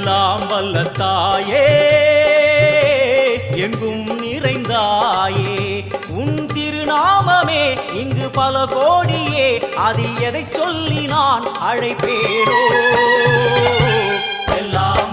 எல்லாம் வல்ல தாயே எங்கும் நிறைந்தாயே உன் திருநாமமே இங்கு பல கோடியே அதில் எதை சொல்லி நான் அழைப்பேனோ எல்லாம்